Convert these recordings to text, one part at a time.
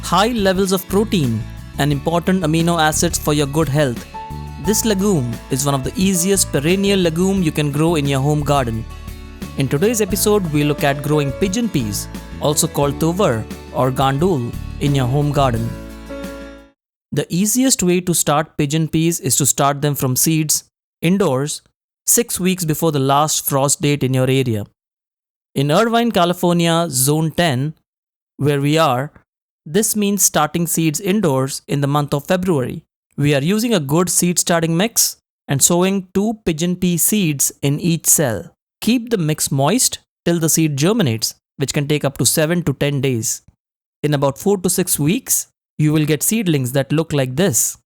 high levels of protein, and important amino acids for your good health. This legume is one of the easiest perennial legume you can grow in your home garden. In today's episode, we look at growing pigeon peas, also called Tuvar or Gandul, in your home garden. The easiest way to start pigeon peas is to start them from seeds, indoors, 6 weeks before the last frost date in your area. In Irvine, California, Zone 10, where we are, this means starting seeds indoors in the month of February. We are using a good seed starting mix and sowing 2 pigeon pea seeds in each cell. Keep the mix moist till the seed germinates, which can take up to 7 to 10 days. In about 4 to 6 weeks, you will get seedlings that look like this.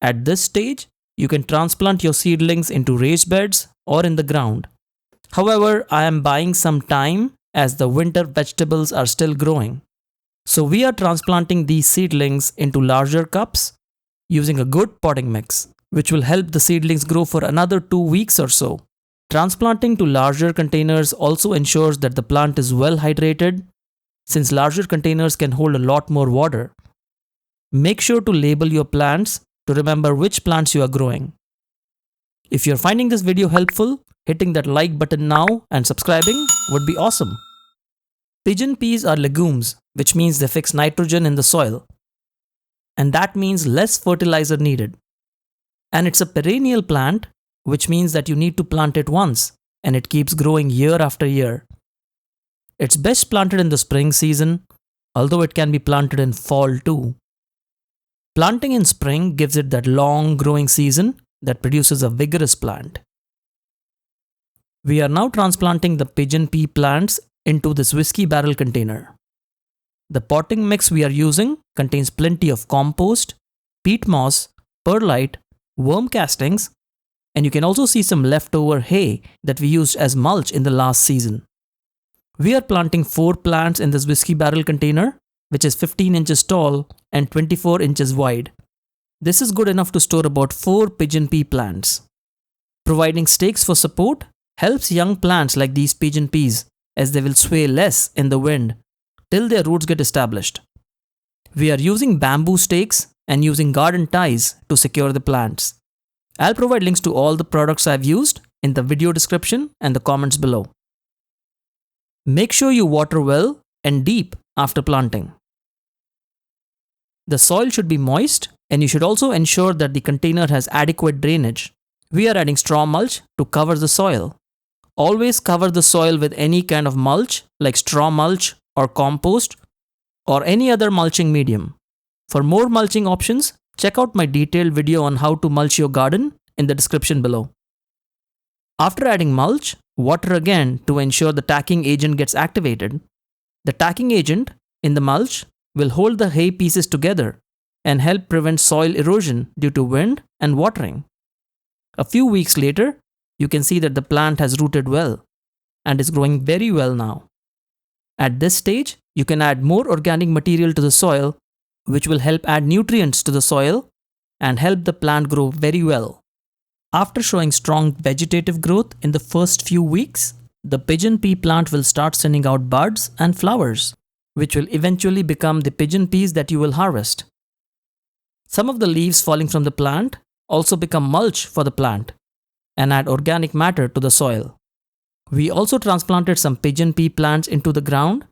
At this stage, you can transplant your seedlings into raised beds or in the ground. However, I am buying some time as the winter vegetables are still growing. So we are transplanting these seedlings into larger cups using a good potting mix, which will help the seedlings grow for another 2 weeks or so. Transplanting to larger containers also ensures that the plant is well hydrated, since larger containers can hold a lot more water. Make sure to label your plants to remember which plants you are growing. If you're finding this video helpful, hitting that like button now and subscribing would be awesome. Pigeon peas are legumes, which means they fix nitrogen in the soil. And that means less fertilizer needed. And it's a perennial plant, which means that you need to plant it once and it keeps growing year after year. It's best planted in the spring season, although it can be planted in fall too. Planting in spring gives it that long growing season that produces a vigorous plant. We are now transplanting the pigeon pea plants into this whiskey barrel container. The potting mix we are using contains plenty of compost, peat moss, perlite, worm castings, and you can also see some leftover hay that we used as mulch in the last season. We are planting 4 plants in this whiskey barrel container, which is 15 inches tall and 24 inches wide. This is good enough to store about 4 pigeon pea plants. Providing stakes for support helps young plants like these pigeon peas, as they will sway less in the wind till their roots get established. We are using bamboo stakes and using garden ties to secure the plants. I'll provide links to all the products I've used in the video description and the comments below. Make sure you water well and deep after planting. The soil should be moist, and you should also ensure that the container has adequate drainage. We are adding straw mulch to cover the soil. Always cover the soil with any kind of mulch like straw mulch or compost or any other mulching medium. For more mulching options, check out my detailed video on how to mulch your garden in the description below. After adding mulch, water again to ensure the tacking agent gets activated. The tacking agent in the mulch will hold the hay pieces together and help prevent soil erosion due to wind and watering. A few weeks later, you can see that the plant has rooted well and is growing very well now. At this stage, you can add more organic material to the soil, which will help add nutrients to the soil and help the plant grow very well. After showing strong vegetative growth in the first few weeks, the pigeon pea plant will start sending out buds and flowers, which will eventually become the pigeon peas that you will harvest. Some of the leaves falling from the plant also become mulch for the plant and add organic matter to the soil. We also transplanted some pigeon pea plants into the ground,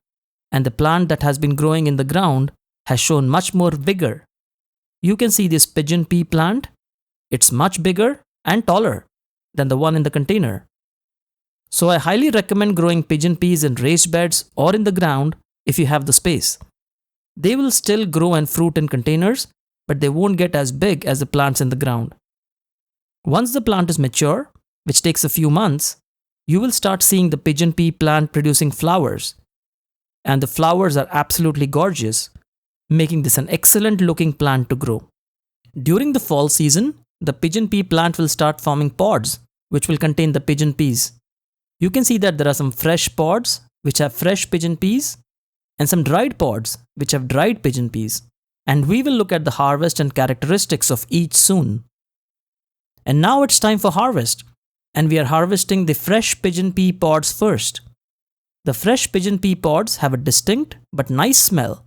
and the plant that has been growing in the ground has shown much more vigor. You can see this pigeon pea plant. It's much bigger and taller than the one in the container. So I highly recommend growing pigeon peas in raised beds or in the ground if you have the space. They will still grow and fruit in containers, but they won't get as big as the plants in the ground. Once the plant is mature, which takes a few months, you will start seeing the pigeon pea plant producing flowers. And the flowers are absolutely gorgeous, making this an excellent looking plant to grow. During the fall season, the pigeon pea plant will start forming pods, which will contain the pigeon peas. You can see that there are some fresh pods, which have fresh pigeon peas, and some dried pods, which have dried pigeon peas. And we will look at the harvest and characteristics of each soon. And now it's time for harvest, and we are harvesting the fresh pigeon pea pods first. The fresh pigeon pea pods have a distinct but nice smell,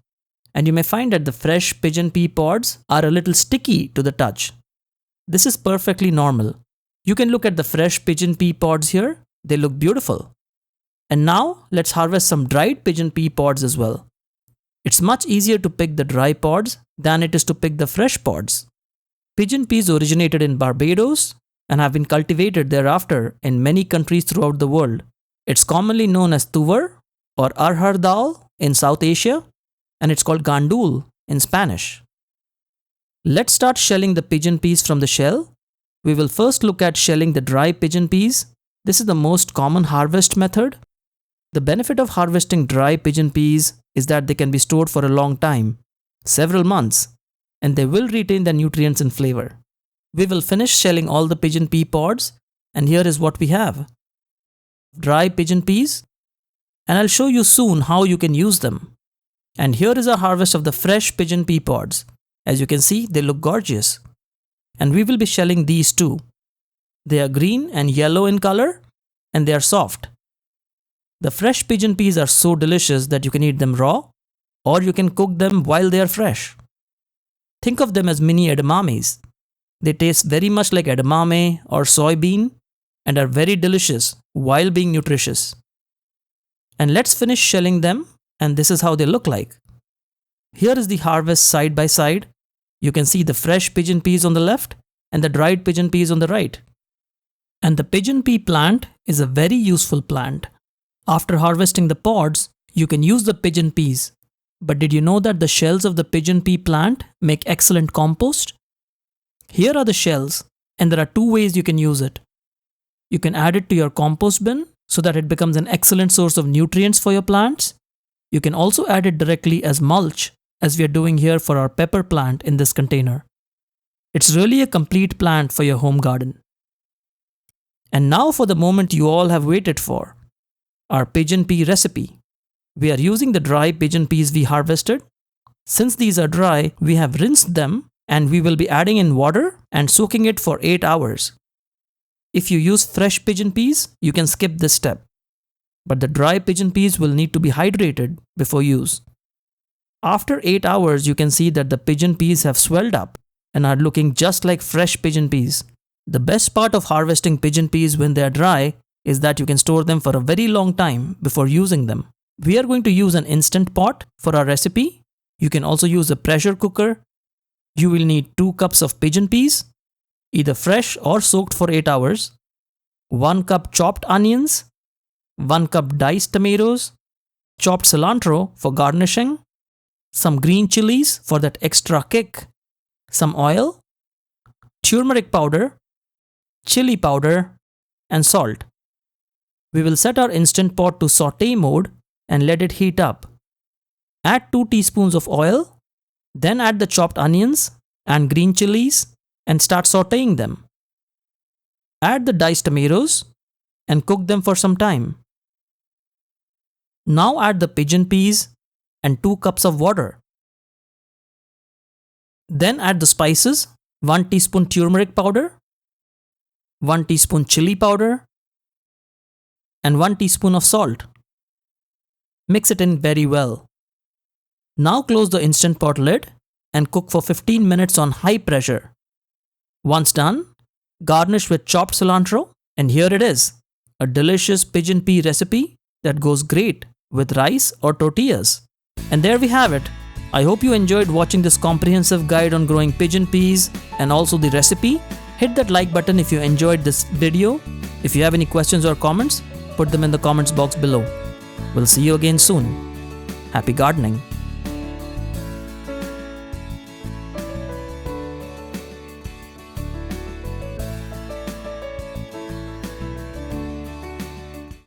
and you may find that the fresh pigeon pea pods are a little sticky to the touch. This is perfectly normal. You can look at the fresh pigeon pea pods here. They look beautiful. And now let's harvest some dried pigeon pea pods as well. It's much easier to pick the dry pods than it is to pick the fresh pods. Pigeon peas originated in Barbados and have been cultivated thereafter in many countries throughout the world. It's commonly known as Tuvar or Arhar dal in South Asia, and it's called Gandul in Spanish. Let's start shelling the pigeon peas from the shell. We will first look at shelling the dry pigeon peas. This is the most common harvest method. The benefit of harvesting dry pigeon peas is that they can be stored for a long time, several months, and they will retain the nutrients and flavor. We will finish shelling all the pigeon pea pods, and here is what we have. Dry pigeon peas, and I'll show you soon how you can use them. And here is our harvest of the fresh pigeon pea pods. As you can see, they look gorgeous. And we will be shelling these too. They are green and yellow in color, and they are soft. The fresh pigeon peas are so delicious that you can eat them raw, or you can cook them while they are fresh. Think of them as mini edamames. They taste very much like edamame or soybean and are very delicious while being nutritious. And let's finish shelling them, and this is how they look like. Here is the harvest side by side. You can see the fresh pigeon peas on the left and the dried pigeon peas on the right. And the pigeon pea plant is a very useful plant. After harvesting the pods, you can use the pigeon peas. But did you know that the shells of the pigeon pea plant make excellent compost? Here are the shells, and there are two ways you can use it. You can add it to your compost bin so that it becomes an excellent source of nutrients for your plants. You can also add it directly as mulch, as we are doing here for our pepper plant in this container. It's really a complete plant for your home garden. And now for the moment you all have waited for, our pigeon pea recipe. We are using the dry pigeon peas we harvested. Since these are dry, we have rinsed them and we will be adding in water and soaking it for 8 hours. If you use fresh pigeon peas, you can skip this step. But the dry pigeon peas will need to be hydrated before use. After 8 hours, you can see that the pigeon peas have swelled up and are looking just like fresh pigeon peas. The best part of harvesting pigeon peas when they are dry is that you can store them for a very long time before using them. We are going to use an instant pot for our recipe. You can also use a pressure cooker. You will need 2 cups of pigeon peas, either fresh or soaked for 8 hours, 1 cup chopped onions, 1 cup diced tomatoes, chopped cilantro for garnishing, some green chilies for that extra kick, some oil, turmeric powder, chili powder, and salt. We will set our instant pot to saute mode and let it heat up. Add 2 teaspoons of oil, then add the chopped onions and green chilies and start sauteing them. Add the diced tomatoes and cook them for some time. Now add the pigeon peas and 2 cups of water. Then add the spices, 1 teaspoon turmeric powder, 1 teaspoon chili powder, and 1 teaspoon of salt. Mix it in very well. Now close the instant pot lid and cook for 15 minutes on high pressure. Once done, garnish with chopped cilantro, and here it is, a delicious pigeon pea recipe that goes great with rice or tortillas. And there we have it. I hope you enjoyed watching this comprehensive guide on growing pigeon peas and also the recipe. Hit that like button if you enjoyed this video. If you have any questions or comments, put them in the comments box below. We'll see you again soon. Happy gardening!